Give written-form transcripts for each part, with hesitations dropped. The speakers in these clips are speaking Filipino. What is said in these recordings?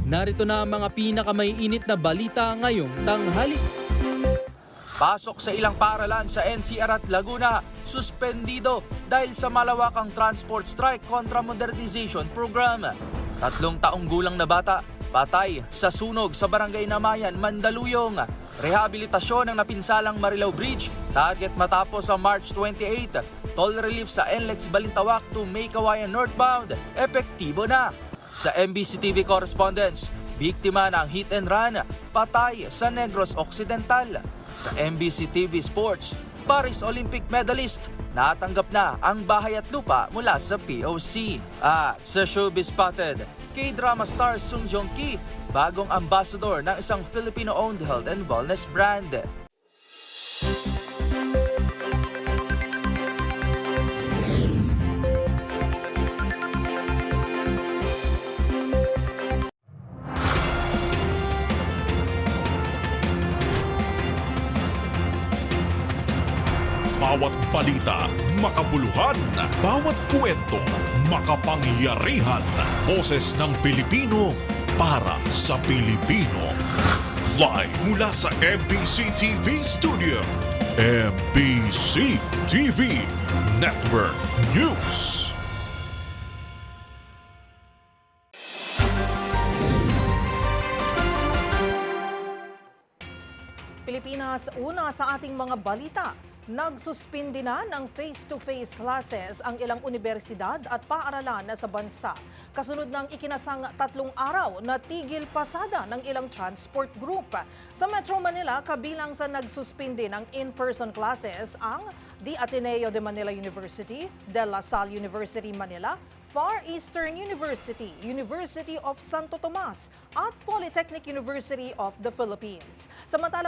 Narito na ang mga pinakamaiinit na balita ngayong tanghali. Pasok sa ilang paaralan sa NCR at Laguna, suspendido dahil sa malawakang transport strike kontra modernization program. 3 taong gulang na bata, patay sa sunog sa Barangay Namayan, Mandaluyong. Rehabilitasyon ng napinsalang Marilao Bridge, target matapos sa March 28. Toll relief sa NLEX Balintawak to May Kawayan northbound, epektibo na. Sa MBC TV correspondence, biktima ng hit and run, patay sa Negros Occidental. Sa MBC TV Sports, Paris Olympic medalist, natanggap na ang bahay at lupa mula sa POC. At sa Showbiz Spotted, K-drama star Sung Joong Ki, bagong ambassador ng isang Filipino-owned health and wellness brand. Bawat balita, makabuluhan. Bawat kwento, makapangyarihan. Boses ng Pilipino para sa Pilipino. Live mula sa MBC TV Studio. MBC TV Network News. Pilipinas, una sa ating mga balita. Nagsuspindi na ng face-to-face classes ang ilang universidad at paaralan sa bansa. Kasunod ng ikinasang 3 araw na tigil pasada ng ilang transport group. Sa Metro Manila, kabilang sa nagsuspindi ng in-person classes ang The Ateneo de Manila University, De La Salle University Manila, Far Eastern University, University of Santo Tomas at Polytechnic University of the Philippines. Samantala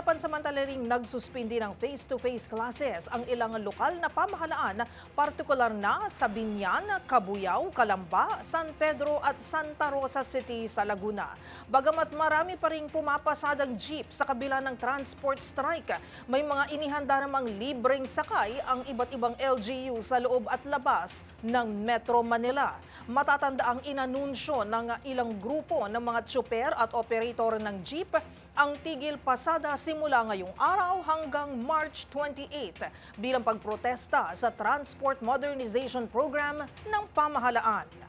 ring nagsuspindi ng face-to-face classes ang ilang lokal na pamahalaan, partikular na sa Binyan, Cabuyao, Calamba, San Pedro at Santa Rosa City sa Laguna. Bagamat marami pa ring pumapasadang jeep sa kabila ng transport strike, may mga inihanda namang libreng sakay ang iba't ibang LGU sa loob at labas ng Metro Manila. Matatanda ang inanunsyo ng ilang grupo ng mga tsuper at operator ng jeep ang tigil pasada simula ngayong araw hanggang March 28 bilang pagprotesta sa Transport Modernization Program ng pamahalaan.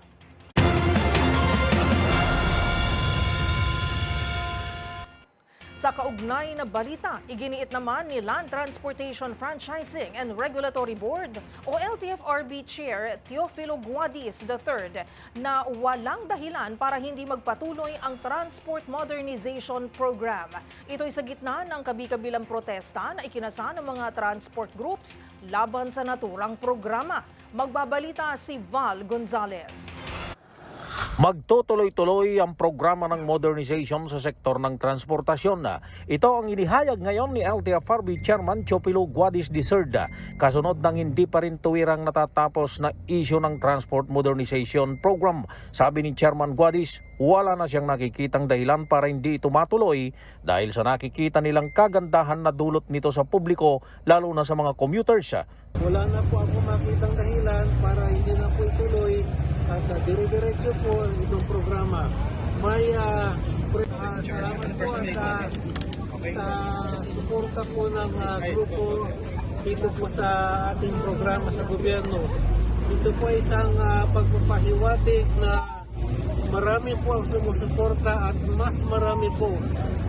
Sa kaugnay na balita, iginiit naman ni Land Transportation Franchising and Regulatory Board o LTFRB Chair Teofilo Guadis III na walang dahilan para hindi magpatuloy ang Transport Modernization Program. Ito'y sa gitna ng kabi-kabilang protesta na ikinasa ng mga transport groups laban sa naturang programa. Magbabalita si Val Gonzalez. Magtutuloy-tuloy ang programa ng modernization sa sektor ng transportasyon. Ito ang inihayag ngayon ni LTFRB Chairman Teofilo Guadis III kasunod ng hindi pa rin tuwirang natatapos na issue ng Transport Modernization Program. Sabi ni Chairman Guadis, wala na siyang nakikitang dahilan para hindi ito matuloy dahil sa nakikita nilang kagandahan na dulot nito sa publiko lalo na sa mga commuters. Wala na po ako makitang dahilan para hindi na po ituloy at dire-diretso po itong programa. May salamat po at sa suporta po ng grupo dito po sa ating programa sa gobyerno. Ito po isang pagpapahiwatig na marami po ang sumusuporta at mas marami po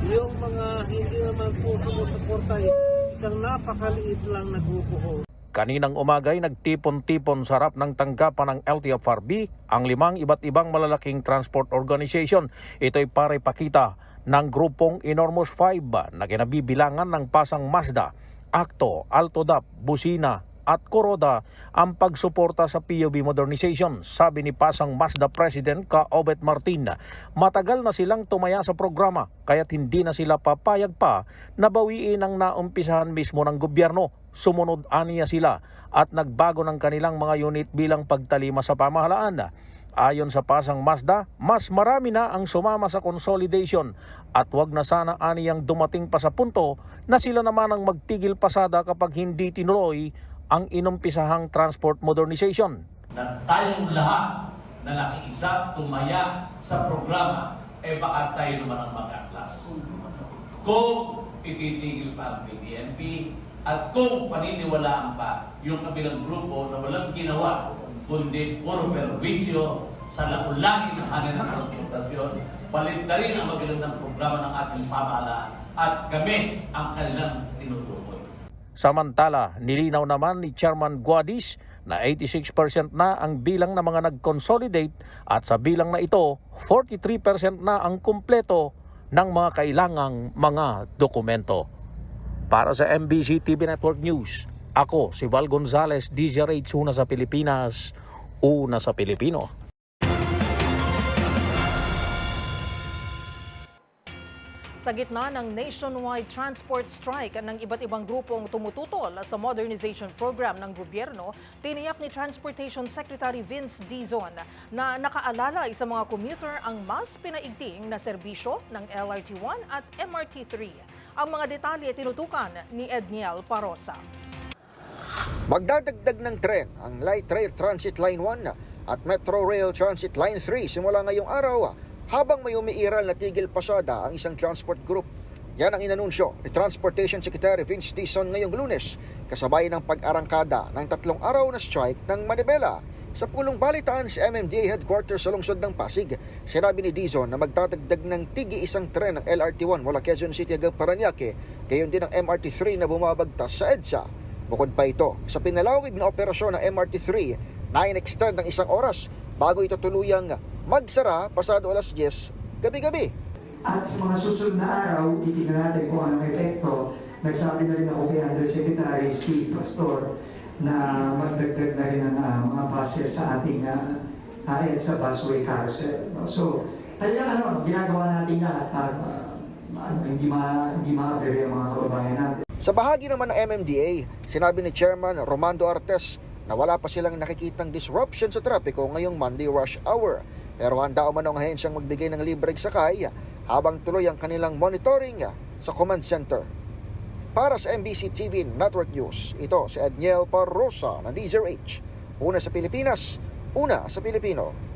yung mga hindi naman po sumusuporta. Isang napakaliit lang na grupo po. Kaninang umagay nagtipon-tipon sa harap ng tanggapan ng LTFRB ang 5 iba't ibang malalaking transport organization. Ito'y para ipakita ng grupong Enormous 5 na kinabibilangan ng Pasang Mazda, Acto, Altodap, Busina at Kuroda ang pagsuporta sa PUV modernization. Sabi ni Pasang Mazda President Ka Obet Martin, matagal na silang tumaya sa programa kaya't hindi na sila papayag pa na bawiin ang naumpisahan mismo ng gobyerno. Sumunod aniya sila at nagbago ng kanilang mga unit bilang pagtalima sa pamahalaan. Ayon sa Pasang Mazda, mas marami na ang sumama sa consolidation at wag na sana aniyang dumating pa sa punto na sila naman ang magtigil pasada kapag hindi tinuloy ang inumpisahang transport modernization. Na tayong lahat na nakiisa tumaya sa programa baka tayo naman ang mag-atlas. Kung ititigil pa ang PTNP at kung paniniwalaan pa yung kabilang grupo na walang ginawa kundi puro perwisyo sa lakulangin ng hangin ng transportasyon, palit na rin ang magagandang programa ng ating pamahalaan at kami ang kanilang tinutukoy. Samantala, nilinaw naman ni Chairman Guadis na 86% na ang bilang ng mga nag-consolidate at sa bilang na ito, 43% na ang kumpleto ng mga kailangang mga dokumento. Para sa MBC TV Network News, ako si Val Gonzalez, DZRH, una sa Pilipinas, una sa Pilipino. Sa gitna ng nationwide transport strike ng iba't ibang grupong tumututol sa modernization program ng gobyerno, tiniyak ni Transportation Secretary Vince Dizon na nakaalalay sa mga commuter ang mas pinaigting na serbisyo ng LRT1 at MRT3. Ang mga detalye tinutukan ni Edniel Parosa. Magdadagdag ng tren ang Light Rail Transit Line 1 at Metro Rail Transit Line 3 simula ngayong araw habang may umiiral na tigil pasada ang isang transport group. Yan ang inanunsyo ni Transportation Secretary Vince Dizon ngayong Lunes kasabay ng pag-arangkada ng 3 araw na strike ng Manibela. Sa pulong balitaan sa MMDA headquarters sa lungsod ng Pasig, sinabi ni Dizon na magdadagdag ng tig-isang tren ng LRT1 mula Quezon City hanggang Parañaque, gayon din ang MRT3 na bumabagtas sa EDSA. Bukod pa ito, sa pinalawig na operasyon ng MRT3 na in-extend ng 1 oras bago ito tuluyang magsara pasado alas 10 gabi-gabi. At sa mga susunod na araw, titignan natin kung anong epekto. Nagsabi na rin ako kay Undersecretary Steve Pastor na magdagdag na rin ang mga buses sa ating sa busway carousel. So, talagang ginagawa natin lahat para hindi ma-abere ang mga kababayan natin. Sa bahagi naman ng MMDA, sinabi ni Chairman Romando Artes na wala pa silang nakikitang disruption sa trapiko ngayong Monday rush hour. Pero handa man ang ahensyang magbigay ng libreng sakay habang tuloy ang kanilang monitoring sa command center. Para sa MBC TV Network News, ito si Edniel Parosa ng DZRH. Una sa Pilipinas, una sa Pilipino.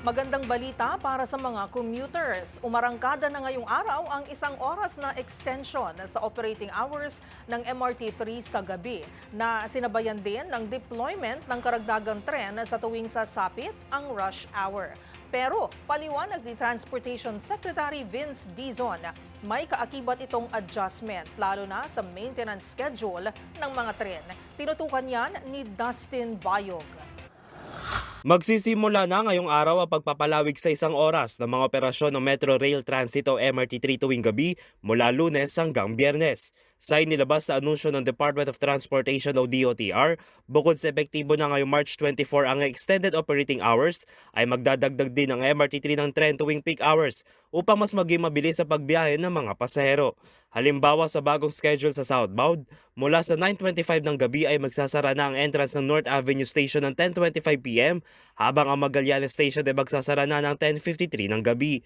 Magandang balita para sa mga commuters. Umarangkada na ngayong araw ang 1 oras na extension sa operating hours ng MRT3 sa gabi na sinabayan din ng deployment ng karagdagang tren sa tuwing sasapit ang rush hour. Pero paliwanag ni Transportation Secretary Vince Dizon, may kaakibat itong adjustment lalo na sa maintenance schedule ng mga tren. Tinutukan yan ni Dustin Bayog. Magsisimula na ngayong araw ang pagpapalawig sa 1 oras ng mga operasyon ng Metro Rail Transit o MRT3 tuwing gabi mula Lunes hanggang Biyernes. Sa inilabas na anunsyo ng Department of Transportation o DOTR, bukod sa epektibo na ngayong March 24 ang extended operating hours, ay magdadagdag din ang MRT3 ng tren tuwing peak hours upang mas maging mabilis sa pagbiyahe ng mga pasahero. Halimbawa sa bagong schedule sa southbound, mula sa 9:25 ng gabi ay magsasara na ang entrance ng North Avenue Station ng 10:25 PM habang ang Magallanes Station ay magsasara na ng 10:53 ng gabi.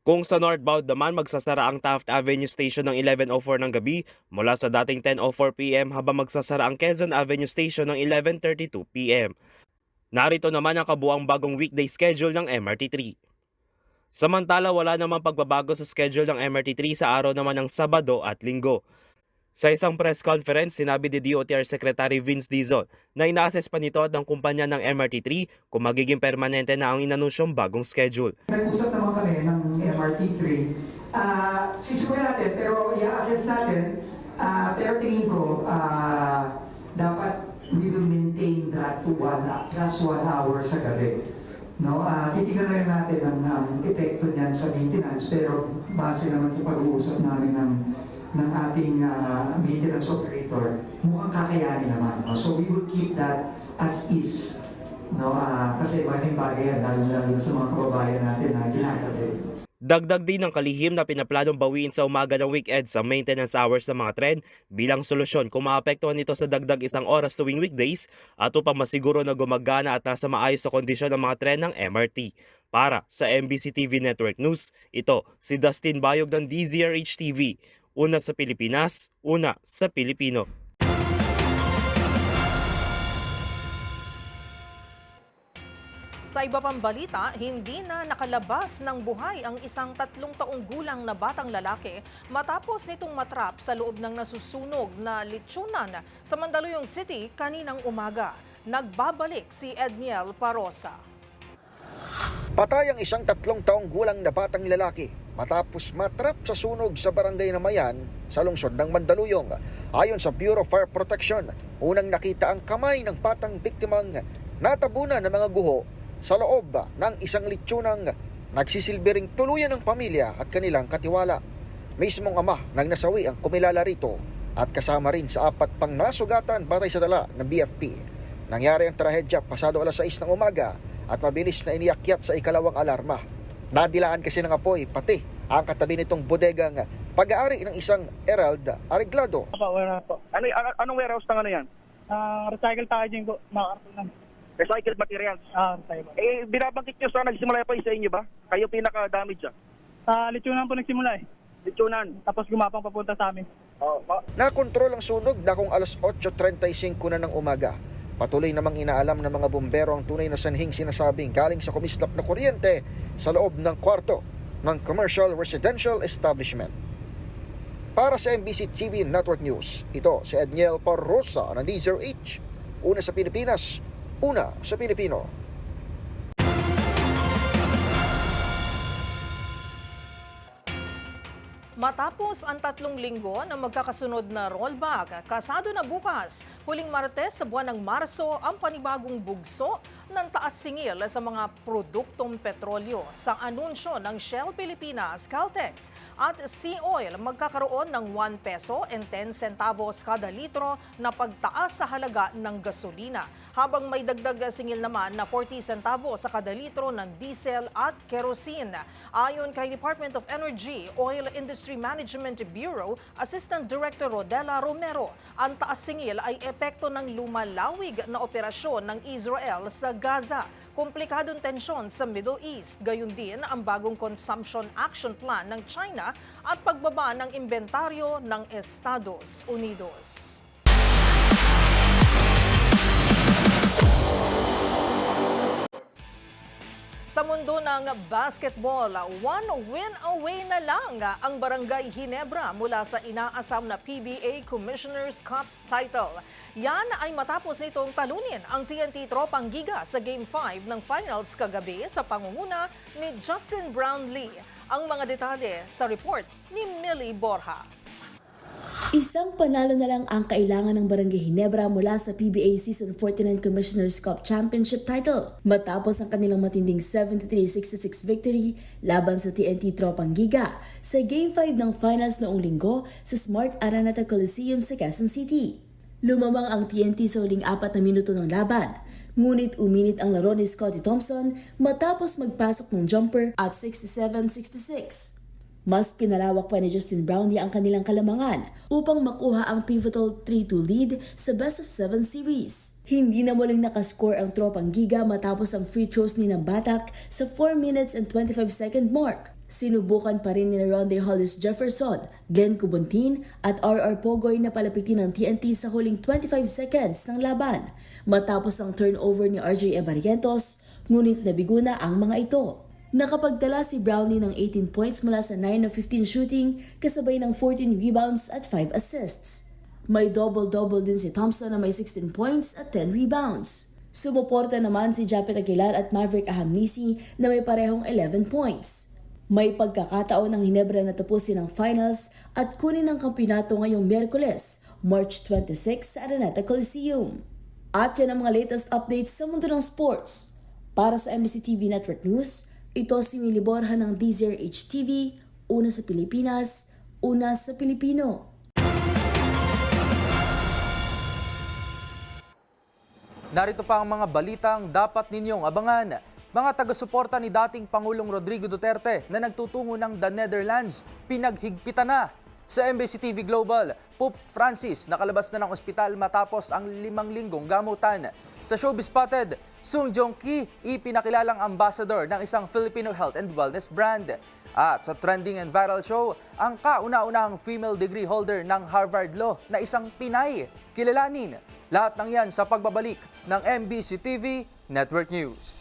Kung sa northbound naman, magsasara ang Taft Avenue Station ng 11:04 ng gabi mula sa dating 10:04 PM habang magsasara ang Quezon Avenue Station ng 11:32 PM. Narito naman ang kabuang bagong weekday schedule ng MRT3. Samantala, wala namang pagbabago sa schedule ng MRT3 sa araw naman ng Sabado at Linggo. Sa isang press conference, sinabi ni DOTR Secretary Vince Dizon na ina-assess pa nito at ng kumpanya ng MRT3 kung magiging permanente na ang inanunsyong bagong schedule. Nag-usap naman kami ng MRT3. Sisubukan natin pero i-assess natin. Pero tingin ko dapat we will maintain that to plus 1 hour sa gabi. No, titignan rin natin ang epekto niyan sa maintenance pero base naman sa pag-uusap namin ng ating maintenance operator, mukhang kakayanin naman. No? So we will keep that as is. No? Kasi malaking bagay yan, lalo sa mga kababayan natin na ginagawa. Dagdag din ng kalihim na pinaplanong bawiin sa umaga ng weekend sa maintenance hours ng mga tren bilang solusyon kung maapektuhan nito sa dagdag 1 oras tuwing weekdays at upang masiguro na gumagana at nasa maayos na kondisyon ng mga tren ng MRT. Para sa MBC TV Network News, ito si Dustin Bayog ng DZRH TV. Una sa Pilipinas, una sa Pilipino. Sa iba pang balita, hindi na nakalabas ng buhay ang isang 3 taong gulang na batang lalaki matapos nitong matrap sa loob ng nasusunog na litsunan sa Mandaluyong City kaninang umaga. Nagbabalik si Edniel Parosa. Patay ang isang 3 taong gulang na batang lalaki matapos matrap sa sunog sa barangay Namayan sa lungsod ng Mandaluyong. Ayon sa Bureau of Fire Protection, unang nakita ang kamay ng batang biktimang natabunan ng mga guho sa loob ng isang litsunang nagsisilbing tuluyan ng pamilya at kanilang katiwala. Mismong ama ng nasawi ang kumilala rito at kasama rin sa 4 pang nasugatan batay sa dala ng BFP. Nangyari ang trahedya pasado alas 6 ng umaga at mabilis na iniakyat sa ikalawang alarma. Nadilaan kasi ng apoy pati ang katabi nitong bodegang pag-aari ng isang Herald Areglado. Wala po. Anong warehouse ng ano yan? Recycle packaging po, mga kartunan. Recycled materials. Recycle. Binabanggit nyo sa nagsimula pa sa inyo ba? Kayo pinaka-damage siya? Litsunan po nagsimula eh. Litsunan. Tapos gumapang papunta sa amin. Nakontrol ang sunog na kung alas 8:35 na ng umaga. Patuloy namang inaalam ng mga bumbero ang tunay na sanhing sinasabing galing sa kumislap na kuryente sa loob ng kwarto ng commercial residential establishment. Para sa MBC TV Network News, ito si Edniel Parosa ng DZRH. Una sa Pilipinas, una sa Pilipino. Matapos ang 3 linggo na magkakasunod na rollback, kasado na bukas, huling Martes sa buwan ng Marso ang panibagong bugso ng taas singil sa mga produktong petrolyo. Sa anunsyo ng Shell Pilipinas, Caltex at Sea Oil, magkakaroon ng 1 peso and 10 centavos kada litro na pagtaas sa halaga ng gasolina, habang may dagdag singil naman na 40 centavos sa kada litro ng diesel at kerosene. Ayon kay Department of Energy, Oil Industry Management Bureau Assistant Director Rodela Romero, ang taas singil ay epekto ng lumalawig na operasyon ng Israel sa Gaza, komplikadong tensyon sa Middle East, gayon din ang bagong Consumption Action Plan ng China at pagbaba ng inventaryo ng Estados Unidos. Sa mundo ng basketball, 1 win away na lang ang Barangay Ginebra mula sa inaasam na PBA Commissioner's Cup title. Yan ay matapos nitong talunin ang TNT Tropang Giga sa Game 5 ng finals kagabi sa pangunguna ni Justin Brownlee. Ang mga detalye sa report ni Millie Borja. Isang panalo na lang ang kailangan ng Barangay Ginebra mula sa PBA Season 49 Commissioner's Cup Championship title matapos ang kanilang matinding 73-66 victory laban sa TNT Tropang Giga sa Game 5 ng finals noong linggo sa Smart Araneta Coliseum sa Quezon City. Lumamang ang TNT sa huling 4 na minuto ng laban, ngunit uminit ang laro ni Scottie Thompson matapos magpasok ng jumper at 67-66. Mas pinalawak pa ni Justin Brownlee ang kanilang kalamangan upang makuha ang pivotal 3-2 lead sa Best of 7 series. Hindi na muling nakascore ang Tropang Giga matapos ang free throws ni ng Batak sa 4 minutes and 25 second mark. Sinubukan pa rin ni Ronde Hollis Jefferson, Glenn Cubuntin at RR Pogoy na palapitin ng TNT sa huling 25 seconds ng laban matapos ang turnover ni RJ Ebarientos, ngunit nabigo na ang mga ito. Nakapagtala si Brownlee ng 18 points mula sa 9 of 15 shooting kasabay ng 14 rebounds at 5 assists. May double-double din si Thompson na may 16 points at 10 rebounds. Sumuporta naman si Japet Aguilar at Maverick Ahamnisi na may parehong 11 points. May pagkakataon ng Ginebra na tapusin ang finals at kunin ang kampeonato ngayong Miyerkules, March 26 sa Araneta Coliseum. At yan ang mga latest updates sa mundo ng sports. Para sa MBC TV Network News, ito si Millie Borja ng DZRH TV, una sa Pilipinas, una sa Pilipino. Narito pa ang mga balitang dapat ninyong abangan. Mga taga-suporta ni dating Pangulong Rodrigo Duterte na nagtutungo ng The Netherlands, pinaghigpitan na. Sa MBC TV Global, Pope Francis nakalabas na ng ospital matapos ang 5 linggong gamutan. Sa Showbiz Spotted, Sung Joong Ki, ipinakilalang ambassador ng isang Filipino health and wellness brand. At sa trending and viral show, ang kauna-unahang female degree holder ng Harvard Law na isang Pinay. Kilalanin lahat ng yan sa pagbabalik ng MBC TV Network News.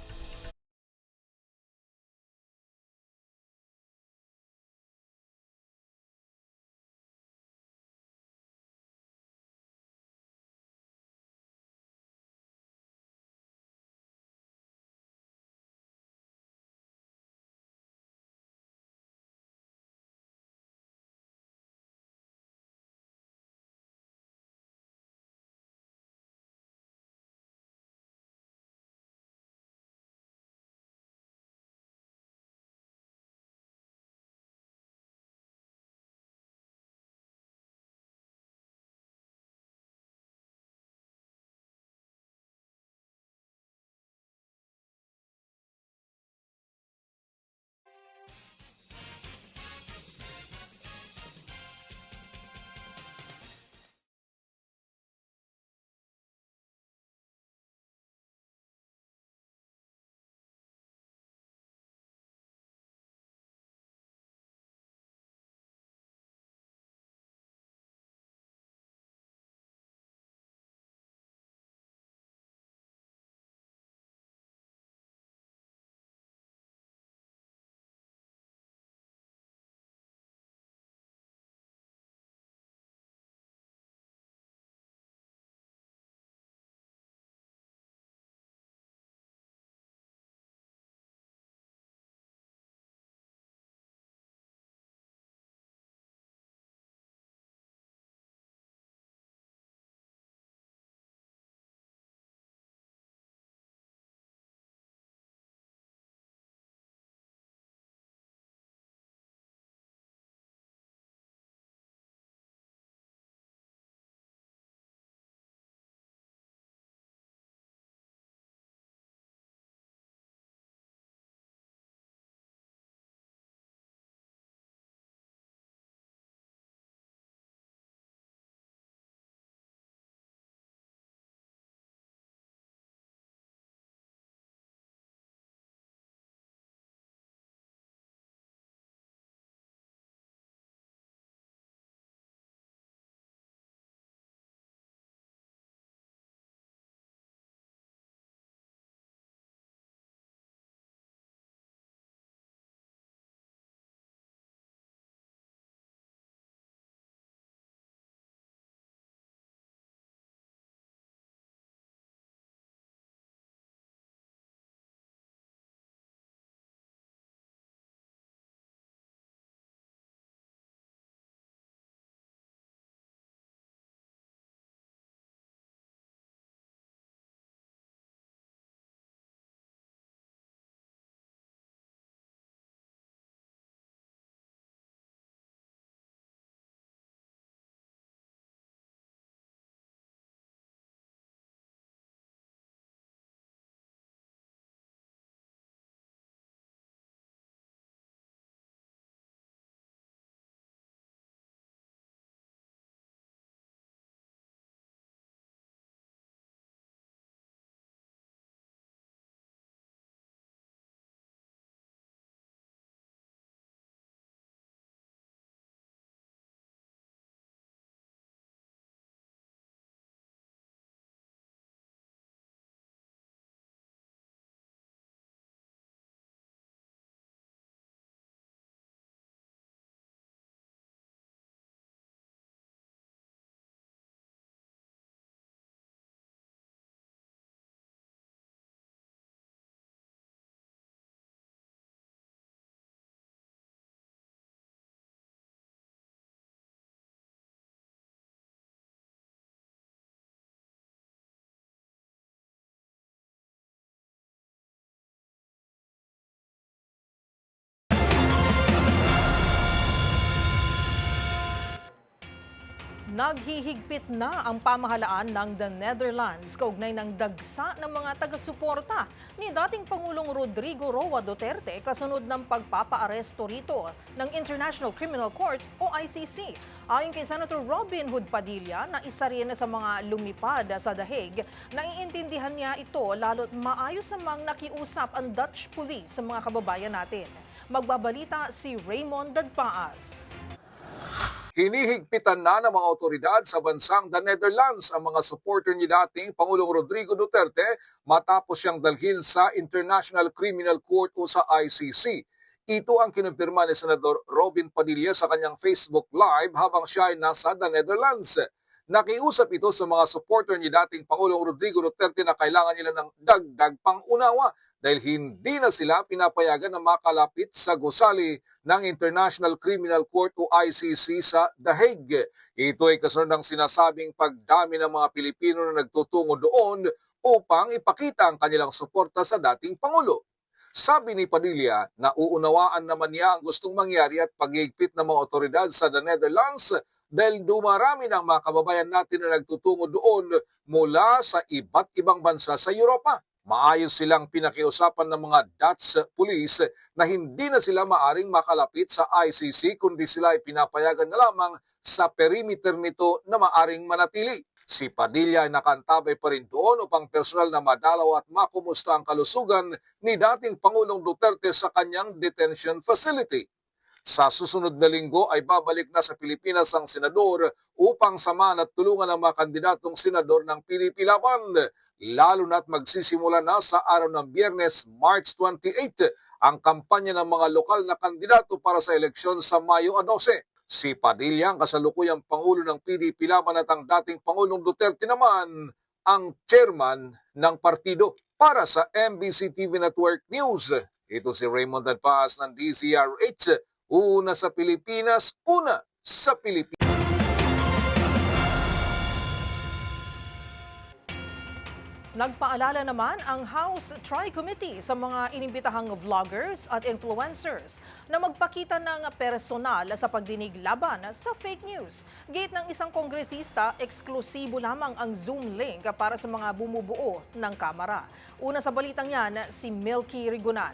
Naghihigpit na ang pamahalaan ng the Netherlands kaugnay ng dagsa ng mga taga-suporta ni dating Pangulong Rodrigo Roa Duterte kasunod ng pagpapaaresto rito ng International Criminal Court o ICC. Ayon kay Senator Robin Hood Padilla na isa rin sa mga lumipad sa The Hague, naiintindihan niya ito lalo't maayos namang nakiusap ang Dutch police sa mga kababayan natin. Magbabalita si Raymond Dagpaas. Hinihigpitan na ng mga otoridad sa bansang The Netherlands ang mga supporter ni dating Pangulong Rodrigo Duterte matapos siyang dalhin sa International Criminal Court o sa ICC. Ito ang kinumpirma ni Senador Robin Padilla sa kanyang Facebook Live habang siya ay nasa The Netherlands. Nakiusap ito sa mga supporter ni dating Pangulong Rodrigo Duterte na kailangan nila ng dagdag pang-unawa dahil hindi na sila pinapayagan na makalapit sa gusali ng International Criminal Court o ICC sa The Hague. Ito ay kasunod ng sinasabing pagdami ng mga Pilipino na nagtutungo doon upang ipakita ang kanilang suporta sa dating Pangulo. Sabi ni Padilla, nauunawaan naman niya ang gustong mangyari at paghihigpit ng mga otoridad sa The Netherlands dahil dumarami ng mga kababayan natin na nagtutungo doon mula sa iba't ibang bansa sa Europa. Maayos silang pinakiusapan ng mga Dutch police na hindi na sila maaring makalapit sa ICC kundi sila ay pinapayagan na lamang sa perimeter nito na maaring manatili. Si Padilla ay nakantabay pa rin doon upang personal na madalaw at makumusta ang kalusugan ni dating Pangulong Duterte sa kanyang detention facility. Sa susunod na linggo ay babalik na sa Pilipinas ang senador upang samahan at tulungan ang mga kandidatong senador ng PDP Laban, lalo na't magsisimula na sa araw ng Biyernes, March 28, ang kampanya ng mga lokal na kandidato para sa eleksyon sa Mayo 12. Si Padilla ang kasalukuyang Pangulo ng PDP Laban at ang dating Pangulong Duterte naman ang chairman ng partido. Para sa MBC TV Network News, ito si Raymond Dagpaas ng DZRH. Una sa Pilipinas, una sa Pilipinas. Nagpaalala naman ang House Tri-Committee sa mga inimbitahang vloggers at influencers na magpakita ng personal sa pagdinig laban sa fake news. Gate ng isang kongresista, eksklusibo lamang ang Zoom link para sa mga bumubuo ng kamera. Una sa balitang yan, si Milky Rigunan.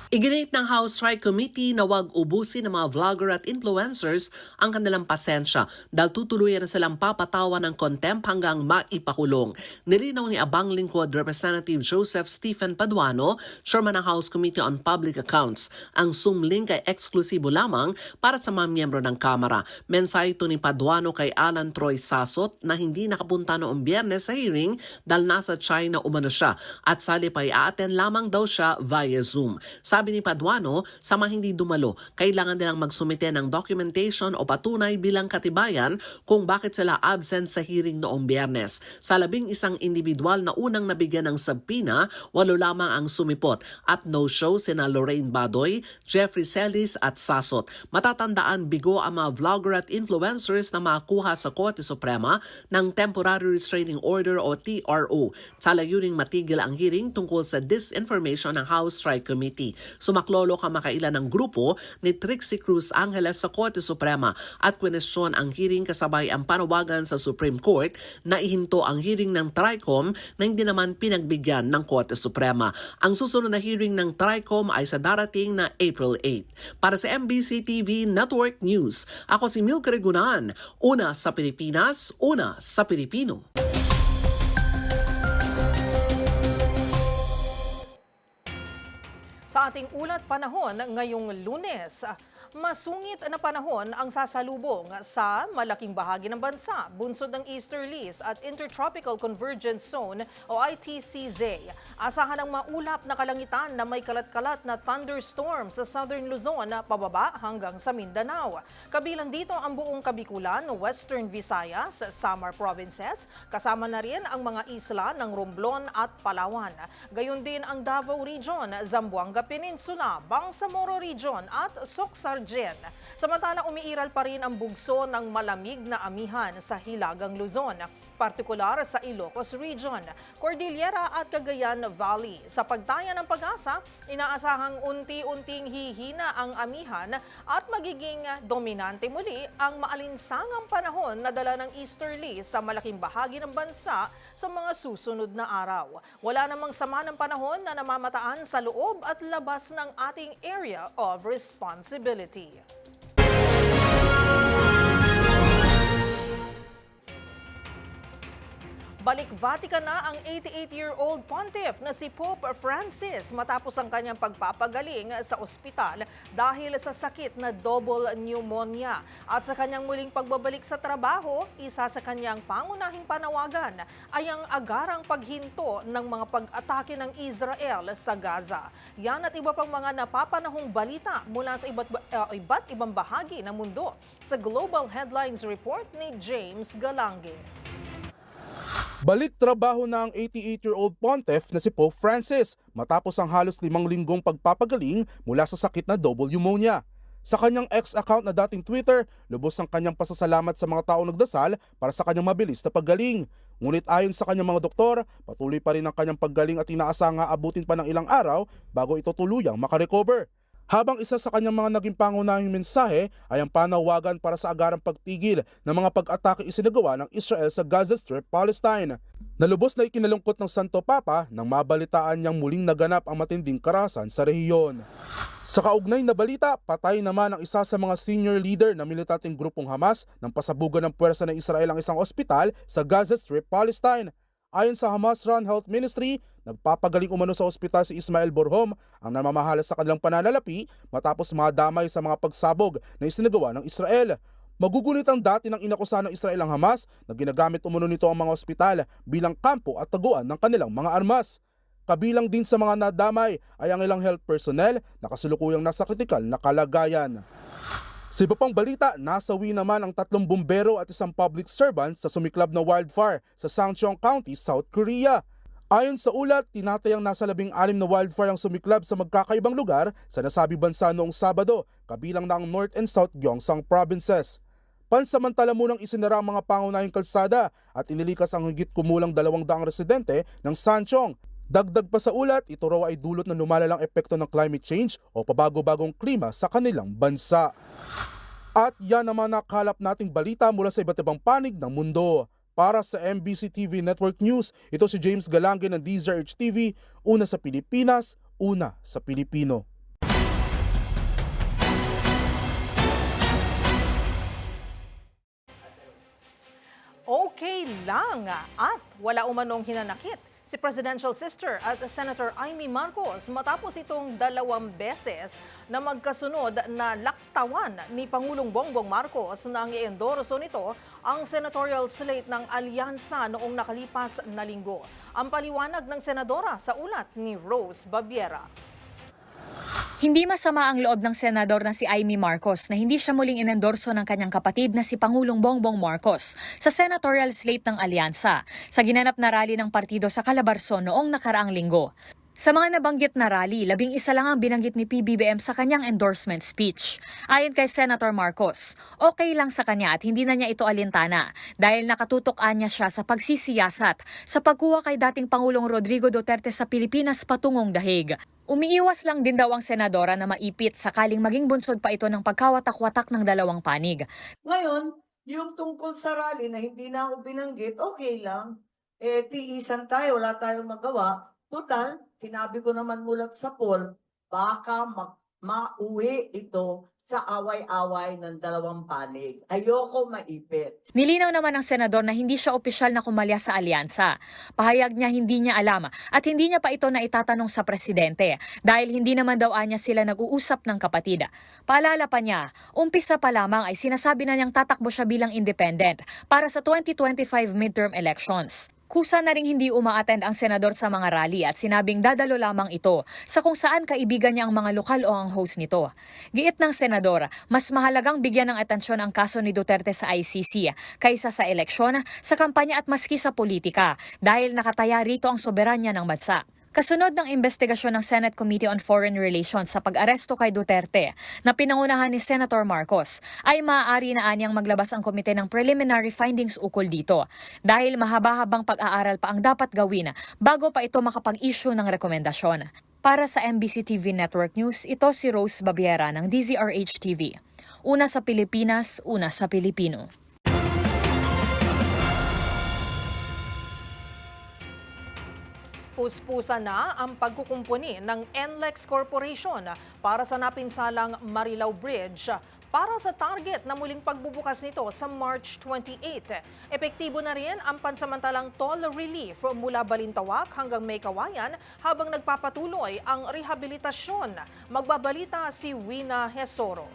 Iginit ng House Tri-Committee na huwag ubusin ng mga vlogger at influencers ang kanilang pasensya dahil tutuluyan na silang papatawan ng contempt hanggang maipakulong. Nilinaw ni Abang Lingkod Representative Joseph Stephen Paduano, Chairman ng House Committee on Public Accounts. Ang Zoom link ay eksklusibo lamang para sa mga miyembro ng Kamara. Mensahe ito ni Paduano kay Alan Troy Sasot na hindi nakapunta noong Biyernes sa hearing dahil nasa China umano siya at salip ay a-attend lamang daw siya via Zoom. Sabi ni Paduano, sa mga hindi dumalo, kailangan nilang magsumite ng documentation o patunay bilang katibayan kung bakit sila absent sa hearing noong Biyernes. Sa 11 individual na unang nabigyan ng subpoena, 8 lamang ang sumipot at no-show sina Lorraine Badoy, Jeffrey Celis at Sasot. Matatandaan bigo ang mga vlogger at influencers na makakuha sa Korte Suprema ng Temporary Restraining Order o TRO sa layuning matigil ang hearing tungkol sa disinformation ng House Tri-Committee. Sumaklolo kamakailan ng grupo ni Trixie Cruz Angeles sa Korte Suprema at kwenestyon ang hearing kasabay ang panawagan sa Supreme Court na ihinto ang hearing ng TRICOM na hindi naman pinagbigyan ng Korte Suprema. Ang susunod na hearing ng TRICOM ay sa darating na April 8. Para sa MBC TV Network News, ako si Milky Rigunan, una sa Pilipinas, una sa Pilipino. Sa ating ulat panahon ngayong Lunes, masungit na panahon ang sasalubong sa malaking bahagi ng bansa, bunsod ng Easterlies at Intertropical Convergence Zone o ITCZ. Asahan ang maulap na kalangitan na may kalat-kalat na thunderstorms sa Southern Luzon pababa hanggang sa Mindanao. Kabilang dito ang buong Kabikulan, Western Visayas, Samar Provinces, kasama na rin ang mga isla ng Romblon at Palawan. Gayon din ang Davao Region, Zamboanga Peninsula, Bangsamoro Region at Soxargen Virgin. Samantalang umiiral pa rin ang bugso ng malamig na amihan sa Hilagang Luzon, partikular sa Ilocos Region, Cordillera at Cagayan Valley. Sa pagtaya ng Pag-asa, inaasahang unti-unting hihina ang amihan at magiging dominante muli ang maalinsangang panahon na dala ng easterly sa malaking bahagi ng bansa sa mga susunod na araw. Wala namang sama ng panahon na namamataan sa loob at labas ng ating area of responsibility. Balik Vatican na ang 88-year-old pontiff na si Pope Francis matapos ang kanyang pagpapagaling sa ospital dahil sa sakit na double pneumonia. At sa kanyang muling pagbabalik sa trabaho, isa sa kanyang pangunahing panawagan ay ang agarang paghinto ng mga pag-atake ng Israel sa Gaza. Yan at iba pang mga napapanahong balita mula sa iba't ibang bahagi ng mundo sa Global Headlines Report ni James Galange. Balik trabaho na ang 88-year-old pontiff na si Pope Francis matapos ang halos 5 linggong pagpapagaling mula sa sakit na double pneumonia. Sa kanyang X-account na dating Twitter, lubos ang kanyang pasasalamat sa mga taong nagdasal para sa kanyang mabilis na paggaling. Ngunit ayon sa kanyang mga doktor, patuloy pa rin ang kanyang paggaling at inaasang abutin pa ng ilang araw bago ito tuluyang makarecover. Habang isa sa kanyang mga naging pangunahing mensahe ay ang panawagan para sa agarang pagtigil ng mga pag-atake isinagawa ng Israel sa Gaza Strip, Palestine. Nalubos na ikinalungkot ng Santo Papa nang mabalitaan niyang muling naganap ang matinding karahasan sa rehiyon. Sa kaugnay na balita, patay naman ang isa sa mga senior leader ng militanteng grupong Hamas nang pasabugan ng puwersa ng Israel ang isang ospital sa Gaza Strip, Palestine. Ayon sa Hamas-run Health Ministry, nagpapagaling umano sa ospital si Ismail Borhom, ang namamahala sa kanilang pananalapi matapos madamay sa mga pagsabog na isinagawa ng Israel. Magugulit ang dati ng inakusahan ng Israel ang Hamas na ginagamit umano nito ang mga ospital bilang kampo at taguan ng kanilang mga armas. Kabilang din sa mga nadamay ay ang ilang health personnel na kasalukuyang nasa kritikal na kalagayan. Sa iba pang balita, nasawi naman ang 3 bumbero at isang public servant sa sumiklab na wildfire sa Sangcheong County, South Korea. Ayon sa ulat, tinatayang nasa 16 na wildfire ang sumiklab sa magkakaibang lugar sa nasabi bansa noong Sabado, kabilang na ang North and South Gyeongsang provinces. Pansamantala munang isinara ang mga pangunahing kalsada at inilikas ang higit kumulang 200 residente ng Sangcheong. Dagdag pa sa ulat, ito raw ay dulot ng lumalalang epekto ng climate change o pabago-bagong klima sa kanilang bansa. At yan naman nakalap nating balita mula sa iba't ibang panig ng mundo. Para sa MBC TV Network News, ito si James Galange ng DZRH TV, una sa Pilipinas, una sa Pilipino. Okay lang at wala umanong hinanakit si Presidential Sister at Senator Amy Marcos matapos itong 2 beses na magkasunod na laktawan ni Pangulong Bongbong Marcos na ang i-endorso nito ang senatorial slate ng alyansa noong nakalipas na linggo. Ang paliwanag ng senadora sa ulat ni Rose Babiera. Hindi masama ang loob ng senador na si Amy Marcos na hindi siya muling inendorso ng kanyang kapatid na si Pangulong Bongbong Marcos sa senatorial slate ng alyansa sa ginanap na rally ng partido sa Calabarzon noong nakaraang linggo. Sa mga nabanggit na rally, 11 lang ang binanggit ni PBBM sa kanyang endorsement speech. Ayon kay Senator Marcos, okay lang sa kanya at hindi na niya ito alintana dahil nakatutok-an niya siya sa pagsisiyasat sa pagkuha kay dating Pangulong Rodrigo Duterte sa Pilipinas patungong dahig. Umiiwas lang din daw ang senadora na maipit sakaling maging bunsod pa ito ng pagkawatak-watak ng dalawang panig. Ngayon, yung tungkol sa rally na hindi na ako binanggit, okay lang. Tiisan tayo, wala tayong magawa. Total, sinabi ko naman mulat sa poll, baka mauwi ito sa away-away ng dalawang panig. Ayoko maipit. Nilinaw naman ng senador na hindi siya opisyal na kumalya sa alyansa. Pahayag niya hindi niya alam at hindi niya pa ito na itatanong sa presidente dahil hindi naman daw niya sila nag-uusap ng kapatid. Paalala pa niya, umpisa pa lamang ay sinasabi na niyang tatakbo siya bilang independent para sa 2025 midterm elections. Kusa na ring hindi uma-attend ang senador sa mga rally at sinabing dadalo lamang ito sa kung saan kaibigan niya ang mga lokal o ang host nito. Giit ng senador, mas mahalagang bigyan ng atensyon ang kaso ni Duterte sa ICC kaysa sa eleksyon, sa kampanya at maski sa politika dahil nakataya rito ang soberanya ng bansa. Kasunod ng investigasyon ng Senate Committee on Foreign Relations sa pag-aresto kay Duterte na pinangunahan ni Senator Marcos, ay maaari na anyang maglabas ang komite ng preliminary findings ukol dito dahil mahaba-habang pag-aaral pa ang dapat gawin bago pa ito makapag-issue ng rekomendasyon. Para sa MBC TV Network News, ito si Rose Babiera ng DZRH TV. Una sa Pilipinas, una sa Pilipino. Puspusa na ang pagkukumpuni ng NLEX Corporation para sa napinsalang Marilao Bridge para sa target na muling pagbubukas nito sa March 28. Epektibo na rin ang pansamantalang toll relief mula Balintawak hanggang Maykawayan habang nagpapatuloy ang rehabilitasyon. Magbabalita si Wina Hesoro.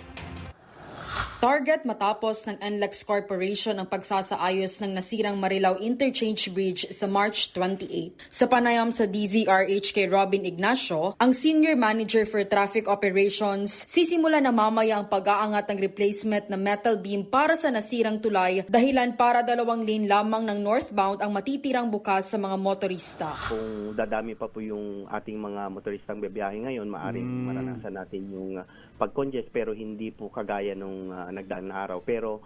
Target matapos ng NLEX Corporation ang pagsasaayos ng nasirang Marilao Interchange Bridge sa March 28. Sa panayam sa DZRH kay Robin Ignacio, ang Senior Manager for Traffic Operations, sisimula na mamaya ang pag-aangat ng replacement na metal beam para sa nasirang tulay dahilan para 2 lane lamang ng northbound ang matitirang bukas sa mga motorista. Kung dadami pa po yung ating mga motoristang bibiyahe ngayon, maaaring maranasan natin yung pag-congest pero hindi po kagaya nung nagdaan na araw. Pero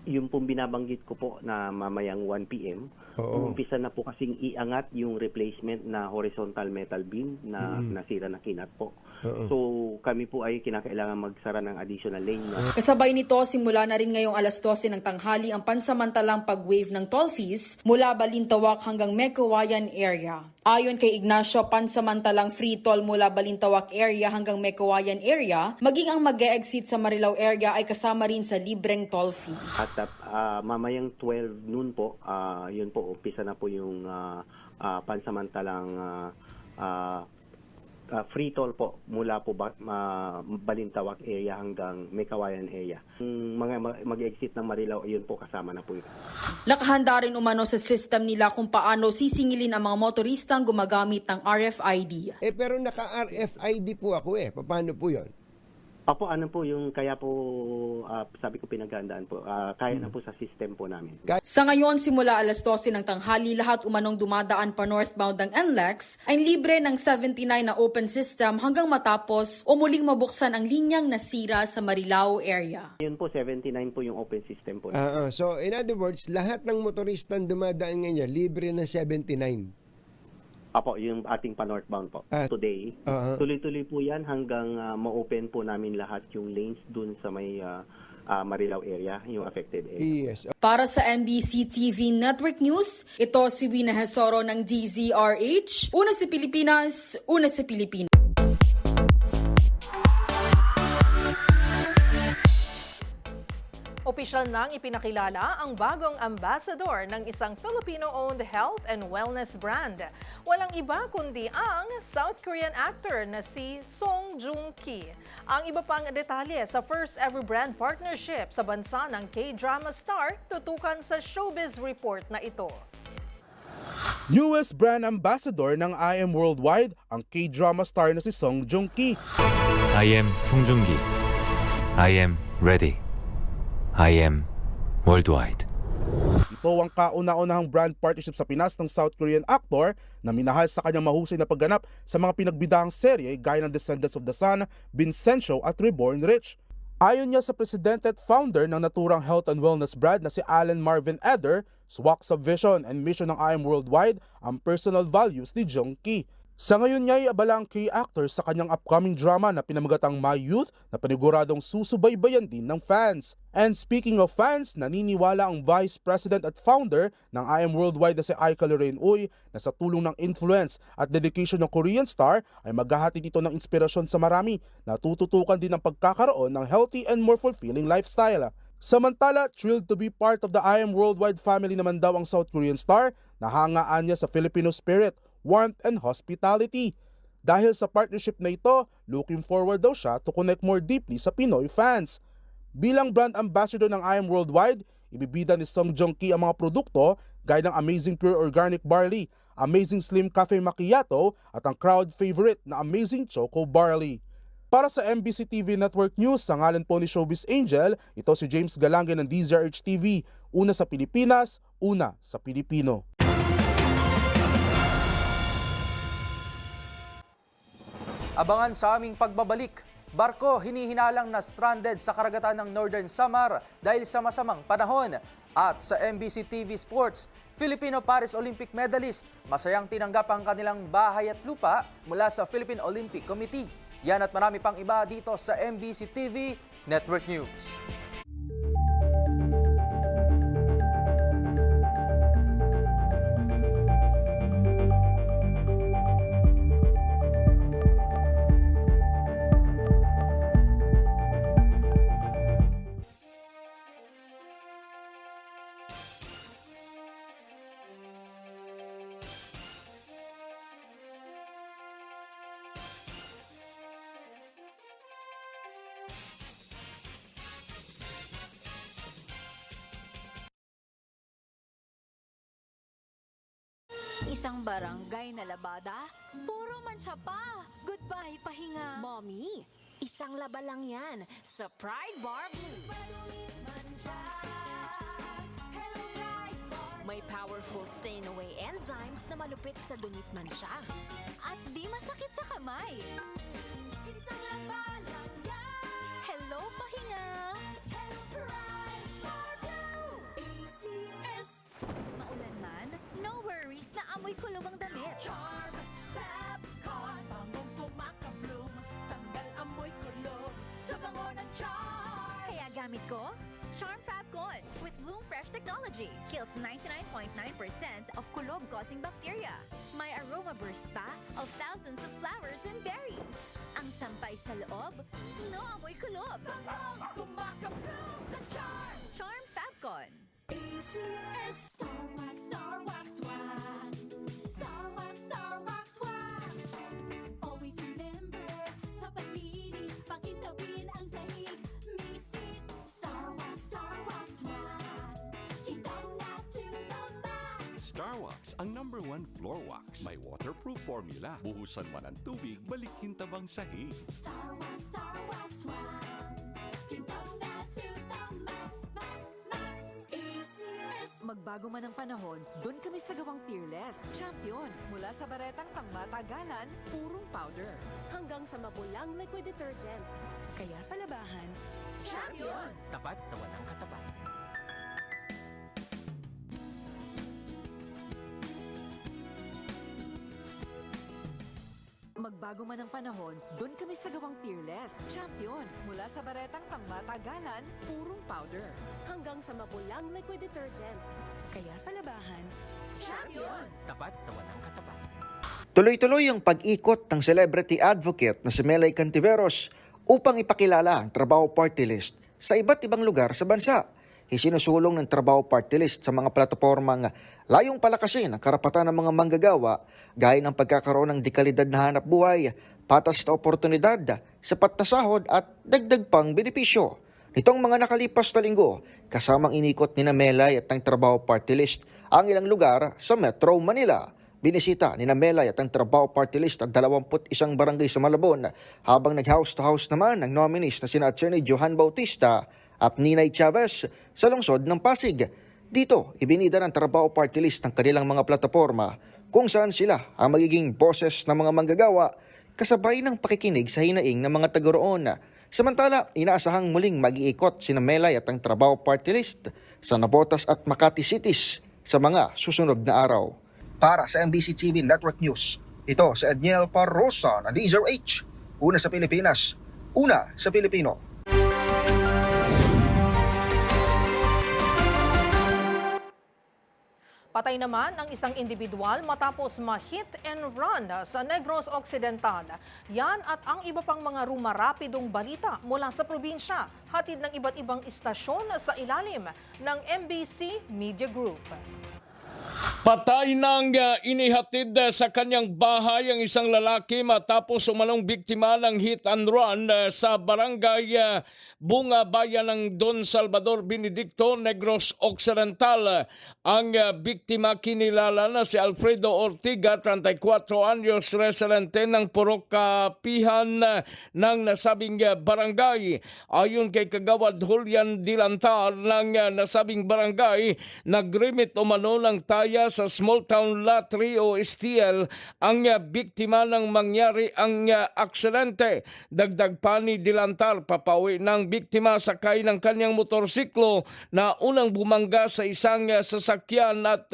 yung pong binabanggit ko po na mamayang 1 p.m., umpisa na po kasing iangat yung replacement na horizontal metal beam na nasira na kinat po. So kami po ay kinakailangan magsara ng additional lane. Kasabay nito, simula na rin ngayong alas 12 ng tanghali ang pansamantalang pag-waive ng toll fees mula Balintawak hanggang Maykawayan area. Ayon kay Ignacio, pansamantalang free toll mula Balintawak area hanggang Maykawayan area, maging ang mag-e-exit sa Marilao area ay kasama rin sa libreng toll fee. At mamayang 12 noon po, yun po, umpisa na po yung pansamantalang free toll po mula po Balintawak area hanggang Maykawayan area. Yung mga mag-exit ng Marilao, yun po kasama na po yun. Nakahanda rin umano sa system nila kung paano sisingilin ang mga motoristang gumagamit ng RFID. Pero naka-RFID po ako Paano po yun? Opo, ano po yung kaya po sabi ko pinaghandaan po. Kaya na po sa system po namin. Sa ngayon, simula alas 12 ng tanghali, lahat umanong dumadaan pa northbound ng NLEX ay libre ng 79 na open system hanggang matapos o muling mabuksan ang linyang nasira sa Marilao area. Yun po, 79 po yung open system po. So in other words, lahat ng motoristang dumadaan ngayon, libre na 79. Apo, yung ating pa-northbound po. Today, tuloy-tuloy po yan hanggang ma-open po namin lahat yung lanes dun sa may Marilao area, yung affected area. Yes. Para sa MBC TV Network News, ito si Wina Hesoro ng DZRH. Una sa Pilipinas, una sa Pilipino. Opisyal nang ipinakilala ang bagong ambassador ng isang Filipino-owned health and wellness brand. Walang iba kundi ang South Korean actor na si Song Joong-ki. Ang iba pang detalye sa first ever brand partnership sa bansa ng K-drama star, tutukan sa Showbiz Report na ito. US brand ambassador ng IM Worldwide ang K-drama star na si Song Joong-ki. I am Song Joong-ki. I am ready. I am worldwide. Ito ang kauna-unahang brand partnership sa Pinas ng South Korean actor na minahal sa kanyang mahusay na pagganap sa mga pinagbidahang serye gaya ng Descendants of the Sun, Vincenzo at Reborn Rich. Ayon niya sa presidente at founder ng naturang health and wellness brand na si Alan Marvin Eder, swak sa vision and mission ng IM Worldwide ang personal values ni Joong-ki. Sa ngayon niya ay abala ang K-actor sa kanyang upcoming drama na pinamagatang My Youth na paniguradong susubaybayan din ng fans. And speaking of fans, naniniwala ang Vice President at founder ng IM Worldwide na si Aika Lorraine Uy na sa tulong ng influence at dedication ng Korean star ay maghahatid ito ng inspirasyon sa marami na tututukan din ang pagkakaroon ng healthy and more fulfilling lifestyle. Samantala, thrilled to be part of the IM Worldwide family naman daw ang South Korean star na hangaan niya sa Filipino spirit, warmth and hospitality. Dahil sa partnership na ito, looking forward daw siya to connect more deeply sa Pinoy fans. Bilang brand ambassador ng IM Worldwide, ibibida ni Song Joong-ki ang mga produkto gaya ng Amazing Pure Organic Barley, Amazing Slim Cafe Macchiato at ang crowd favorite na Amazing Choco Barley. Para sa MBC TV Network News, sa ngalan po ni Showbiz Angel, ito si James Galange ng DZRH TV. Una sa Pilipinas, una sa Pilipino. Abangan sa aming pagbabalik. Barko hinihinalang na stranded sa karagatan ng Northern Samar dahil sa masamang panahon. At sa MBC TV Sports, Filipino Paris Olympic medalist masayang tinanggap ang kanilang bahay at lupa mula sa Philippine Olympic Committee. Yan at marami pang iba dito sa MBC TV Network News. Isang barangay na labada, puro mancha pa. Goodbye, pahinga. Mommy, isang laba lang yan sa Pride Bar Blue. May powerful stain-away enzymes na malupit sa dunit mancha. At di masakit sa kamay. Isang laba lang yan. Hello, pahinga. Hello, Pride Bar Blue. ACS. Maulan man, no worries na amoy kulong ang damit. Charm Fabcon, bangong kumakabloom, tanggal amoy kulong sa bango ng Charm. Kaya gamit ko, Charm Fabcon with Bloom Fresh Technology. Kills 99.9% of kulob-causing bacteria. May aroma burst pa of thousands of flowers and berries. Ang sampay sa loob, no amoy kulob. Bangong kumakabloom sa Charm. Charm Fabcon. ACS Star Wax, Star Wax Wax. Star Wax, Star Wax Wax. Always remember, sa paglinis, pakitawin ang sahig. Mrs. Star Wax, Star Wax Wax. Kitang na to the max. Star Wax, ang #1 floor wax. May waterproof formula. Buhusan man ang tubig, balikin tabang sahig. Star Wax, Star Wax Wax. Kitang na to the max, max, max. ACS. Magbago man ang panahon, doon kami sa gawang Peerless. Champion. Mula sa baretang pangmatagalan, purong powder. Hanggang sa mapulang liquid detergent. Kaya sa labahan, Champion. Tapat na walang katapat. magbago man ang panahon, doon kami sa gawang Peerless. Champion. Mula sa baretang pangmatagalan, purong powder. Hanggang sa mapulang liquid detergent. Kaya sa labahan, Champion. Tapat na walang katapat. Tuloy-tuloy ang pag-ikot ng celebrity advocate na si Melay Cantiveros upang ipakilala ang Trabaho Party List sa iba't ibang lugar sa bansa. Isinusulong ng Trabaho Party List sa mga platapormang layong palakasin ang karapatan ng mga manggagawa gaya ng pagkakaroon ng dekalidad na hanap buhay, patas na oportunidad, sapat na sahod at dagdag pang benepisyo. Nitong mga nakalipas na linggo, kasamang inikot ni Melay at ang Trabaho Party List ang ilang lugar sa Metro Manila. Binisita ni Melay at ang Trabaho Party List ang 21 barangay sa Malabon habang nag-house to house naman ang nominees na sina Attorney Johan Bautista at Ninay Chavez sa lungsod ng Pasig. Dito, ibinida ng Trabaho Party List ang kanilang mga plataporma kung saan sila ang magiging boses ng mga manggagawa kasabay ng pakikinig sa hinaing ng mga taga-roon. Samantala, inaasahang muling mag-iikot sina Melay at ang Trabaho Party List sa Navotas at Makati Cities sa mga susunod na araw. Para sa MBC TV Network News, ito si Edniel Parrosa ng DZRH. Una sa Pilipinas, una sa Pilipino. Patay naman ang isang individual matapos ma-hit and run sa Negros Occidental. Yan at ang iba pang mga rumarapidong balita mula sa probinsya, hatid ng iba't ibang istasyon sa ilalim ng MBC Media Group. Patay nang inihatid sa kanyang bahay ang isang lalaki matapos umanong biktima ng hit and run sa barangay Bunga Bayan ng Don Salvador Benedicto, Negros Occidental. Ang biktima kinilala na si Alfredo Ortiga, 34 anyos, residente ng Purok Kapihan ng nasabing barangay. Ayon kay Kagawad Julian Dilantar ng nasabing barangay, nagrimit umano ng taya sa Small Town Lottery o STL ang biktima ng mangyari ang aksidente. Dagdag pa ni Dilantar, papauwi ng biktima sakay ng kanyang motorsiklo na unang bumangga sa isang sasakyan at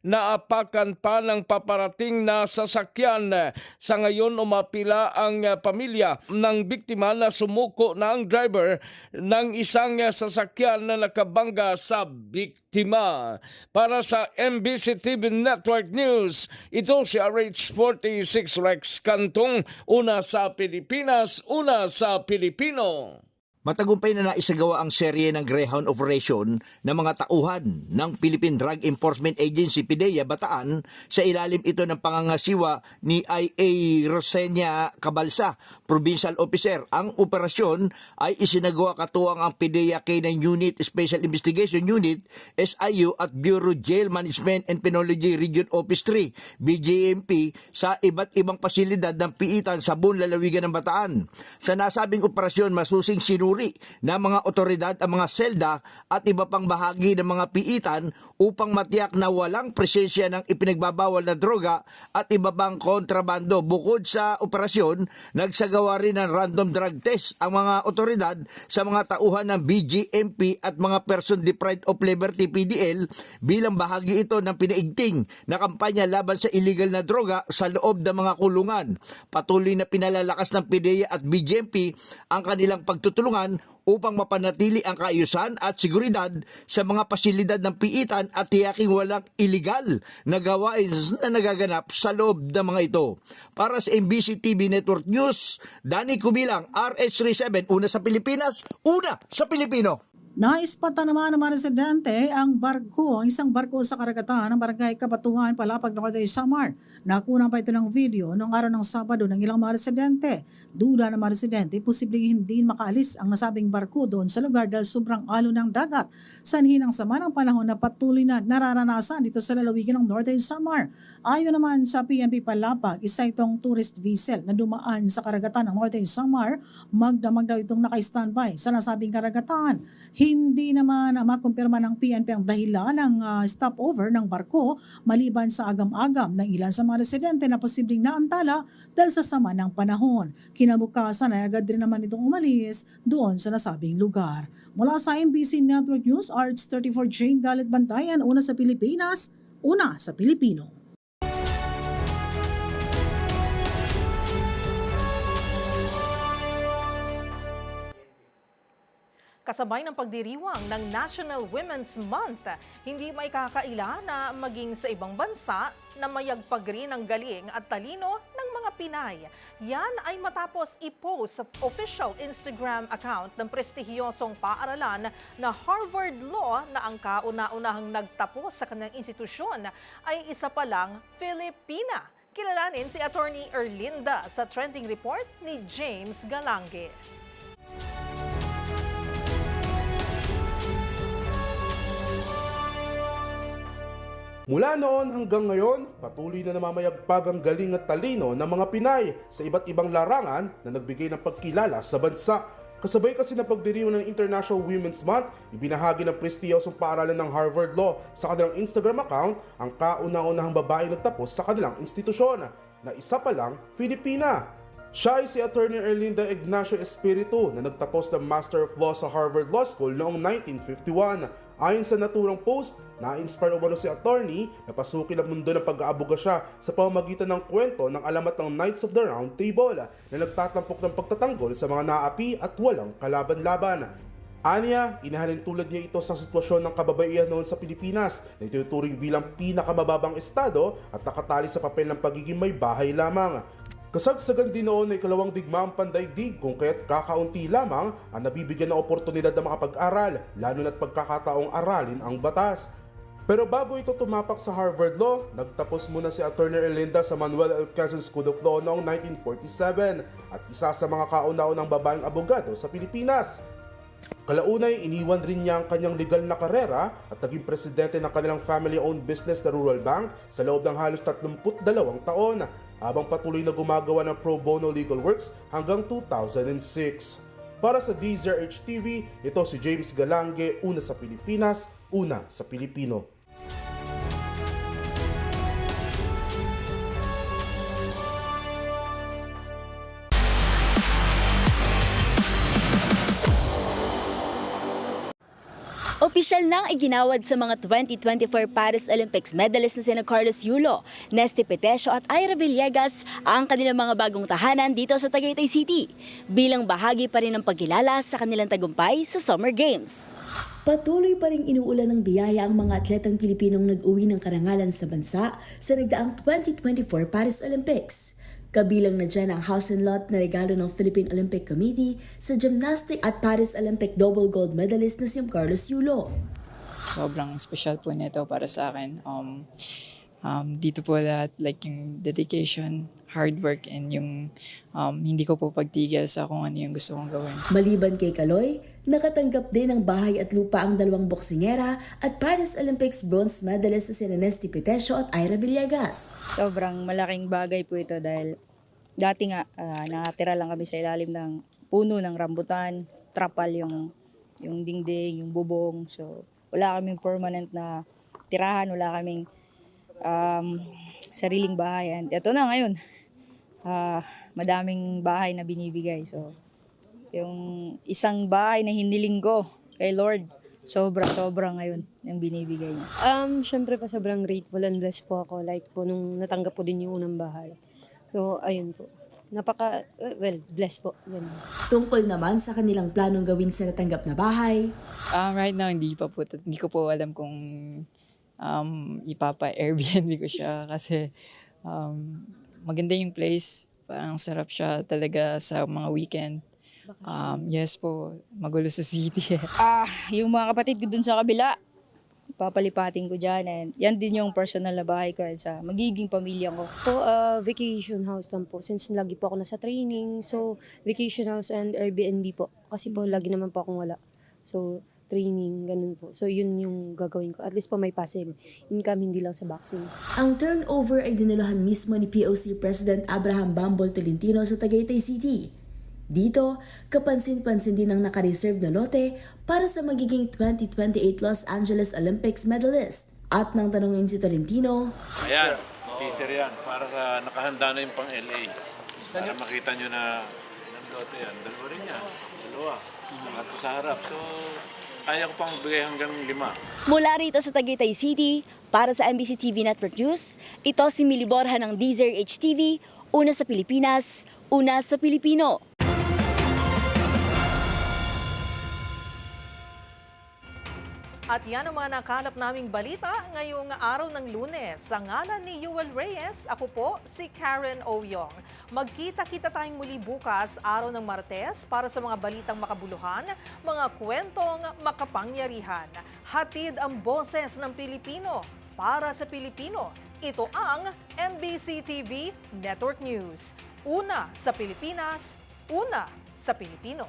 naapakan pa ng paparating na sasakyan. Sa ngayon umapila ang pamilya ng biktima na sumuko na ang driver ng isang sasakyan na nakabangga sa biktima. Para sa MBC TV Network News, ito si RH46 Rex Cantong, una sa Pilipinas, una sa Pilipino. Matagumpay na naisagawa ang serye ng Greyhound Operation ng mga tauhan ng Philippine Drug Enforcement Agency PDEA Bataan. Sa ilalim ito ng pangangasiwa ni I.A. Rosenia Cabalsa, Provincial Officer. Ang operasyon ay isinagawa katuwang ang PDEA K9 Unit, Special Investigation Unit, SIU at Bureau Jail Management and Penology Region Office 3, BJMP, sa iba't ibang pasilidad ng piitan sa buong lalawigan ng Bataan. Sa nasabing operasyon, masusing sinuri na mga otoridad ang mga selda at iba pang bahagi ng mga piitan upang matiyak na walang presensya ng ipinagbabawal na droga at iba pang kontrabando. Bukod sa operasyon, nagsagawa rin ng random drug test ang mga otoridad sa mga tauhan ng BGMP at mga person deprived of liberty PDL bilang bahagi ito ng pinaigting na kampanya laban sa illegal na droga sa loob ng mga kulungan. Patuloy na pinalalakas ng PDEA at BGMP ang kanilang pagtutulungan upang mapanatili ang kaayusan at seguridad sa mga pasilidad ng piitan at tiyaking walang iligal na gawain na nagaganap sa loob ng mga ito. Para sa MBC TV Network News, Danny Kubilang, RH37, una sa Pilipinas, una sa Pilipino. Naispata naman ng mga residente ang isang barko sa karagatan ng Barangay Kabatuhan, Palapag, Northern Samar. Nakuha pa ito ng video noong araw ng Sabado ng ilang mga residente. Duda ng mga residente, posibleng hindi makaalis ang nasabing barko doon sa lugar dahil sobrang alon ng dagat. Sanhi ng sama ng panahon na patuloy na nararanasan dito sa lalawigan ng Northern Samar. Ayon naman sa PNP Palapag, isa itong tourist vessel na dumaan sa karagatan ng Northern Samar. Magdamag daw itong naka-standby sa nasabing karagatan. Hindi naman makumpirma ng PNP ang dahilan ng stopover ng barko maliban sa agam-agam ng ilan sa mga residente na posibleng naantala dahil sa sama ng panahon. Kinabukasan ay agad rin naman itong umalis doon sa nasabing lugar. Mula sa MBC Network News, RH34 Jane Galit Bantayan, una sa Pilipinas, una sa Pilipino. Kasabay ng pagdiriwang ng National Women's Month, hindi may kakaila na maging sa ibang bansa na mayagpag rin ang galing at talino ng mga Pinay. Yan ay matapos i-post sa official Instagram account ng prestihiyosong paaralan na Harvard Law na ang kauna-unahang nagtapos sa kanyang institusyon ay isa palang Filipina. Kilalanin si Attorney Erlinda sa trending report ni James Galange. Mula noon hanggang ngayon, patuloy na namamayagpag ang galing at talino ng mga Pinay sa iba't ibang larangan na nagbigay ng pagkilala sa bansa. Kasabay kasi na pagdiriwang ng International Women's Month, ibinahagi ng prestiyosong paaralan ng Harvard Law sa kanilang Instagram account ang kauna-unahang babaeng nagtapos sa kanilang institusyon na isa pa lang Filipina. Siya ay si Attorney Erlinda Ignacio Espiritu na nagtapos ng Master of Law sa Harvard Law School noong 1951. Ayon sa naturang post, na-inspire umano si attorney na pasukin ang mundo ng pag-aabogasya sa pamamagitan ng kwento ng alamat ng Knights of the Round Table na nagtatampok ng pagtatanggol sa mga naapi at walang kalaban-laban. Anya, inahalin tulad niya ito sa sitwasyon ng kababaihan noon sa Pilipinas na ituturing bilang pinakamababang estado at nakatali sa papel ng pagiging may bahay lamang. Kasagsagan din noon ay kalawang digmaang pandaigdig kung kaya't kakaunti lamang ang nabibigyan ng oportunidad na makapag-aral, lalo na't pagkakataong aralin ang batas. Pero bago ito tumapak sa Harvard Law, nagtapos muna si Attorney Erlinda sa Manuel L. Quezon School of Law noong 1947 at isa sa mga kauna-unang babaeng abogado sa Pilipinas. Kalaunay, iniwan rin niya ang kanyang legal na karera at naging presidente ng kanilang family-owned business na Rural Bank sa loob ng halos 32 taon, habang patuloy na gumagawa ng pro bono legal works hanggang 2006. Para sa DZRH TV, ito si James Galange, una sa Pilipinas, una sa Pilipino. Opisyal nang iginawad sa mga 2024 Paris Olympics medalist na sina Carlos Yulo, Nesty Petesio at Ira Villegas ang kanilang mga bagong tahanan dito sa Tagaytay City, bilang bahagi pa rin ng pagkilala sa kanilang tagumpay sa Summer Games. Patuloy pa rin inuulan ng biyaya ang mga atletang Pilipinong nag-uwi ng karangalan sa bansa sa nagdaang 2024 Paris Olympics. Kabilang na dyan ang house and lot na regalo ng Philippine Olympic Committee sa gymnastic at Paris Olympic double gold medalist na si Carlos Yulo. Sobrang special po nito para sa akin. Dito po lahat, like yung dedication, hard work, and yung hindi ko po pagtigil sa kung ano yung gusto kong gawin. Maliban kay Kaloy, nakatanggap din ng bahay at lupa ang dalawang boksingera at Paris Olympics bronze medalist na sina Nesty Petesio at Ira Villegas. Sobrang malaking bagay po ito dahil dati nga nakatira lang kami sa ilalim ng puno ng rambutan, trapal yung dingding, yung bubong. So wala kaming permanent na tirahan, wala kaming sariling bahay. And ito na ngayon, madaming bahay na binibigay. So yung isang bahay na hiniling ko kay Lord, sobra ngayon yung binibigay niya. Syempre pa sobrang grateful and blessed po ako. Like po nung natanggap po din yung unang bahay. So ayun po. Blessed po. Yan. Tungkol naman sa kanilang planong gawin sa natanggap na bahay. Right now, hindi ko po alam kung ipapa-Airbnb ko siya kasi maganda yung place. Parang sarap siya talaga sa mga weekend. Yes po, magulo sa city. Yung mga kapatid ko dun sa kabila, papalipatin ko dyan. And yan din yung personal na bahay ko sa magiging pamilya ko. Po, vacation house lang po. Since lagi po ako nasa training, so vacation house and Airbnb po. Kasi po lagi naman po akong wala. So training, ganun po. So yun yung gagawin ko. At least po may passive income, hindi lang sa boxing. Ang turnover ay diniluhan mismo ni POC President Abraham Bambol Tolentino sa Tagaytay City. Dito, kapansin-pansin din ang naka-reserve na lote para sa magiging 2028 Los Angeles Olympics medalist. At nang tanungin si Tolentino, ayan, teaser yan, para sa nakahanda na yung pang LA. Para makita nyo na ilang lote yan. Dalawa rin yan. Dalawa. At sa harap. So, kaya ko pang bigay hanggang 5. Mula rito sa Tagaytay City, para sa MBC TV Network News, ito si Mili Borja ng DZRH TV, una sa Pilipinas, una sa Pilipino. At yan ang mga nakalap naming balita ngayong araw ng Lunes. Sa ngalan ni Yuel Reyes, ako po si Karen Oyong. Magkita-kita tayong muli bukas, araw ng Martes, para sa mga balitang makabuluhan, mga kwentong makapangyarihan. Hatid ang boses ng Pilipino para sa Pilipino. Ito ang MBC TV Network News. Una sa Pilipinas, una sa Pilipino.